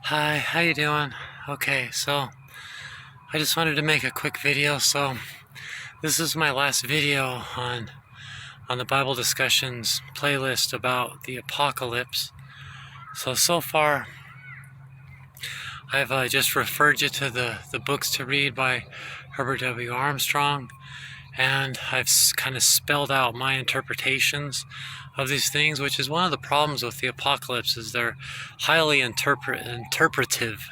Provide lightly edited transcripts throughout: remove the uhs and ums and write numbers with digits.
Hi, how you doing? Okay, so I just wanted to make a quick video. So this is my last video on the Bible discussions playlist about the apocalypse. So far I've just referred you to the books to read by Herbert W. Armstrong, and I've kind of spelled out my interpretations of these things, which is one of the problems with the apocalypse, is they're highly interpretive.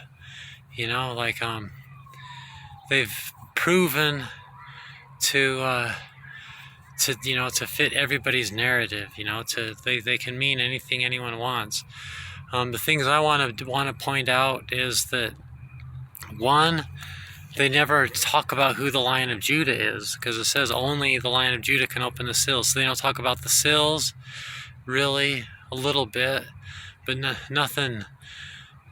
They've proven to to fit everybody's narrative. They can mean anything anyone wants. The things I want to point out is that, one, they never talk about who the Lion of Judah is, because it says only the Lion of Judah can open the seals. So they don't talk about the seals, really, a little bit, but nothing,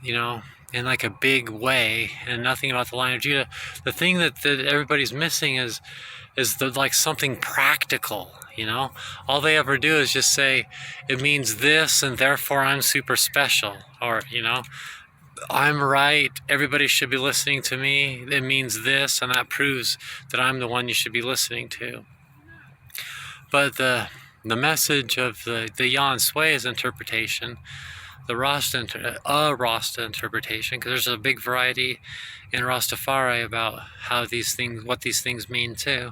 in like a big way, and nothing about the Lion of Judah. The thing that everybody's missing is like something practical. All they ever do is just say it means this, and therefore I'm super special, or I'm right, everybody should be listening to me, it means this, and that proves that I'm the one you should be listening to. But the message of the Jan Sway's interpretation, the Rasta interpretation, because there's a big variety in Rastafari about what these things mean too,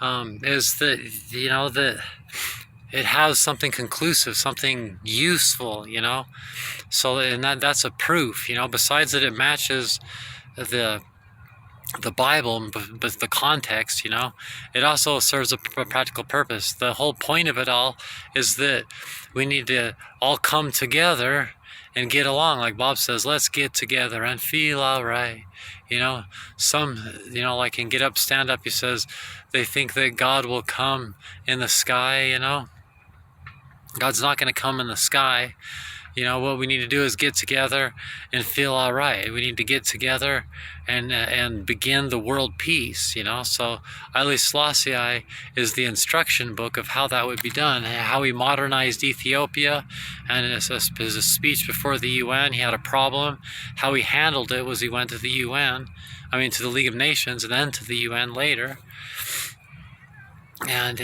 is that that it has something conclusive, something useful, So, and that's a proof, besides that it matches the Bible, but the context, it also serves a practical purpose. The whole point of it all is that we need to all come together and get along. Like Bob says, let's get together and feel all right. Like in Get Up, Stand Up, he says they think that God will come in the sky, God's not going to come in the sky. What we need to do is get together and feel all right. We need to get together and begin the world peace, So Haile Selassie is the instruction book of how that would be done, how he modernized Ethiopia, and in his speech before the UN, he had a problem. How he handled it was he went to the UN, to the League of Nations, and then to the UN later. And,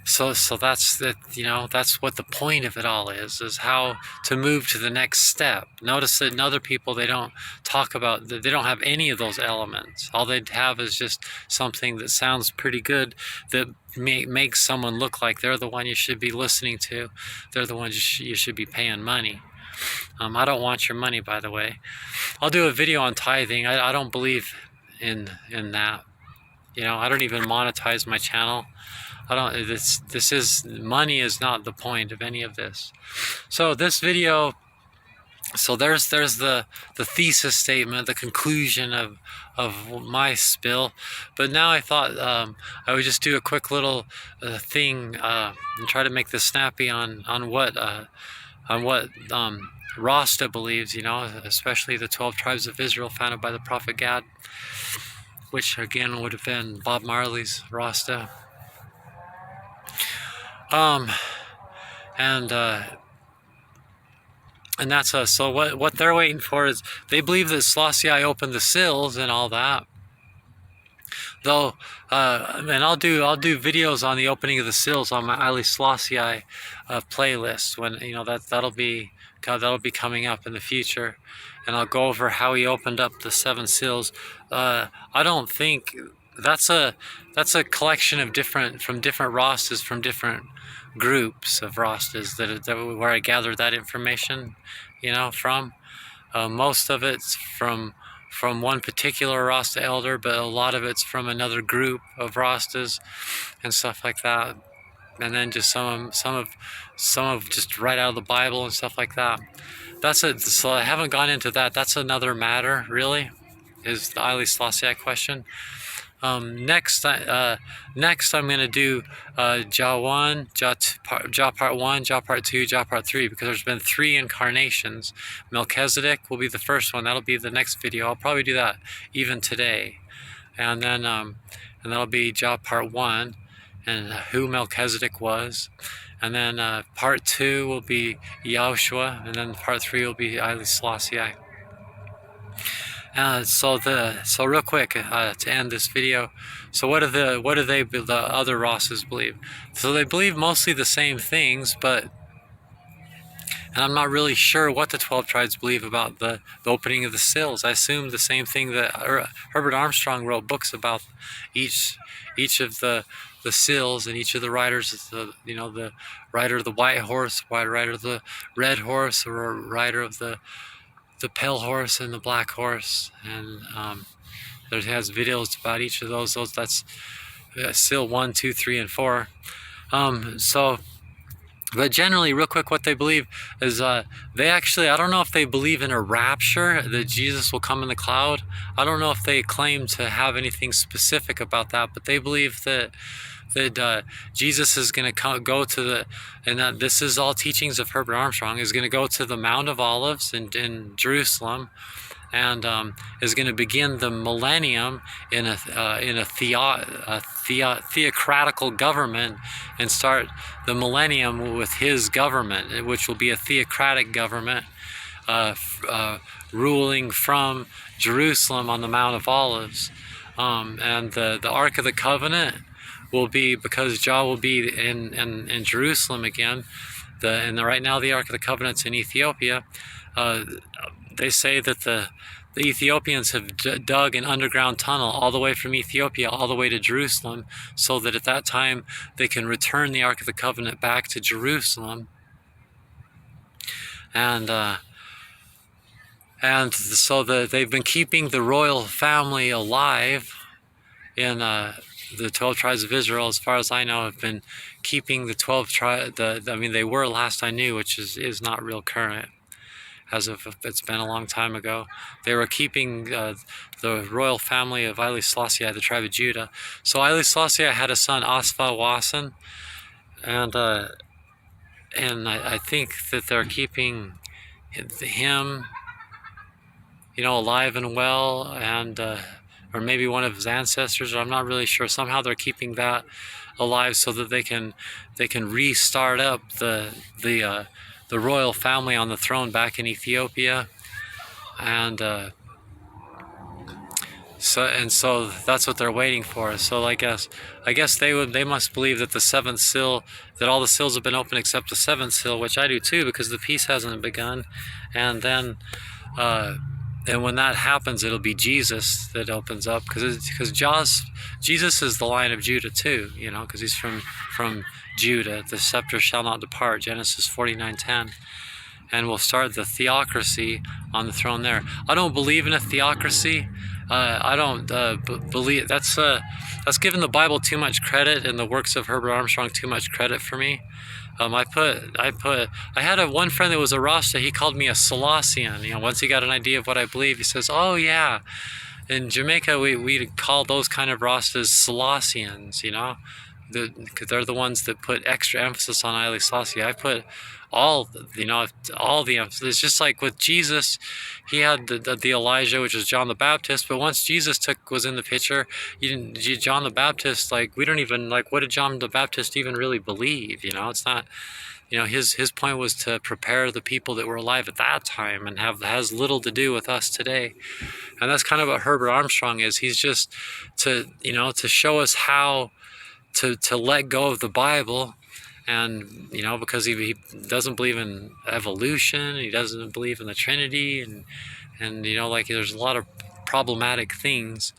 So that's that's what the point of it all is how to move to the next step. Notice that in other people, they don't talk about, they don't have any of those elements. All they have is just something that sounds pretty good, that makes someone look like they're the one you should be listening to. They're the ones you should be paying money. I don't want your money, by the way. I'll do a video on tithing. I don't believe in that. I don't even monetize my channel. Money is not the point of any of this. So this video, there's the thesis statement, the conclusion of my spill. But now I thought I would just do a quick little thing and try to make this snappy on what Rasta believes, especially the 12 tribes of Israel founded by the prophet Gad, which again would have been Bob Marley's Rasta. And that's so what they're waiting for is, they believe that Selassie opened the seals and all that. Though, and I'll do videos on the opening of the seals on my Haile Selassie playlist, when that'll be coming up in the future, and I'll go over how he opened up the 7 seals. I don't think that's a collection of different Rastas from different groups of Rastas that where I gathered that information, from. Most of it's from one particular Rasta elder, but a lot of it's from another group of Rastas and stuff like that. And then just some of just right out of the Bible and stuff like that. That's it. So I haven't gone into that. That's another matter, really, is the Haile Selassie question. Next I'm going to do Jah 1, Jah Part 1, Jah Part 2, Jah Part 3, because there's been 3 incarnations. Melchizedek will be the first one. That'll be the next video. I'll probably do that even today. And then that'll be Jah Part 1, and who Melchizedek was. and then part 2 will be Yahushua, and then part 3 will be Haile Selassie. So real quick to end this video, so what do the other Rastas believe? So they believe mostly the same things, but and I'm not really sure what the 12 tribes believe about the opening of the seals. I assume the same thing that Herbert Armstrong wrote books about each of the seals and each of the riders. The rider of the white horse, rider of the red horse, or rider of the pale horse and the black horse, and there has videos about each of those. That's seal 1, 2, 3, and 4. But generally, real quick, what they believe is they actually, I don't know if they believe in a rapture, that Jesus will come in the cloud. I don't know if they claim to have anything specific about that, but they believe that Jesus is going to go to the, and that this is all teachings of Herbert Armstrong, is going to go to the Mount of Olives in Jerusalem, and is going to begin the millennium in a theocratical government, and start the millennium with his government, which will be a theocratic government ruling from Jerusalem on the Mount of Olives. And the Ark of the Covenant will be, because Jah will be in Jerusalem again, right now the Ark of the Covenant's in Ethiopia. They say that the Ethiopians have dug an underground tunnel all the way from Ethiopia all the way to Jerusalem, so that at that time they can return the Ark of the Covenant back to Jerusalem. And so they've been keeping the royal family alive in the 12 tribes of Israel, as far as I know, have been keeping the 12 tribes. I mean, they were last I knew, which is not real current, as of it's been a long time ago. They were keeping the royal family of Haile Selassie, the tribe of Judah. So Haile Selassie had a son, Asfa Wasson, and I think that they're keeping him, alive and well, and or maybe one of his ancestors, or I'm not really sure. Somehow they're keeping that alive so that they can restart up the royal family on the throne back in Ethiopia, and so that's what they're waiting for. So I guess they must believe that the seventh seal, that all the seals have been opened except the seventh seal, which I do too, because the peace hasn't begun. And then and when that happens, it'll be Jesus that opens up, because Jesus is the Lion of Judah too, because he's from Judah. The scepter shall not depart, Genesis 49:10. And we'll start the theocracy on the throne there. I don't believe in a theocracy. I don't believe that's giving the Bible too much credit and the works of Herbert Armstrong too much credit for me. I had one friend that was a Rasta. He called me a Selassian. Once he got an idea of what I believe, he says, "Oh yeah, in Jamaica we call those kind of Rastas Selassians, because they're the ones that put extra emphasis on Haile Selassie. I put all the emphasis. It's just like with Jesus, he had the Elijah, which was John the Baptist, but once Jesus was in the picture, John the Baptist, we don't even, what did John the Baptist even really believe? It's not, his point was to prepare the people that were alive at that time, and has little to do with us today. And that's kind of what Herbert Armstrong is. He's just to show us how to let go of the Bible, and because he doesn't believe in evolution, he doesn't believe in the Trinity, and there's a lot of problematic things,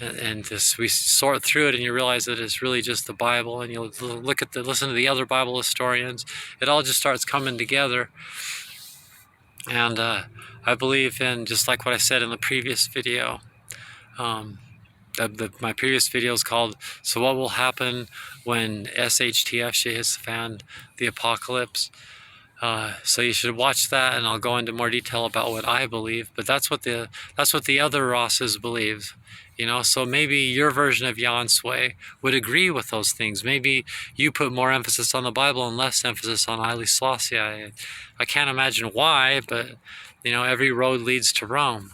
and we sort through it, and you realize that it's really just the Bible, and you listen to the other Bible historians. It all just starts coming together. And I believe in, just like what I said in the previous video. My previous video is called "So What Will Happen When SHTF Shit Hits the Fan, the Apocalypse." So you should watch that, and I'll go into more detail about what I believe. But that's what the other Rosses believe. So maybe your version of Yansway would agree with those things. Maybe you put more emphasis on the Bible and less emphasis on Haile Selassie. I can't imagine why, but every road leads to Rome.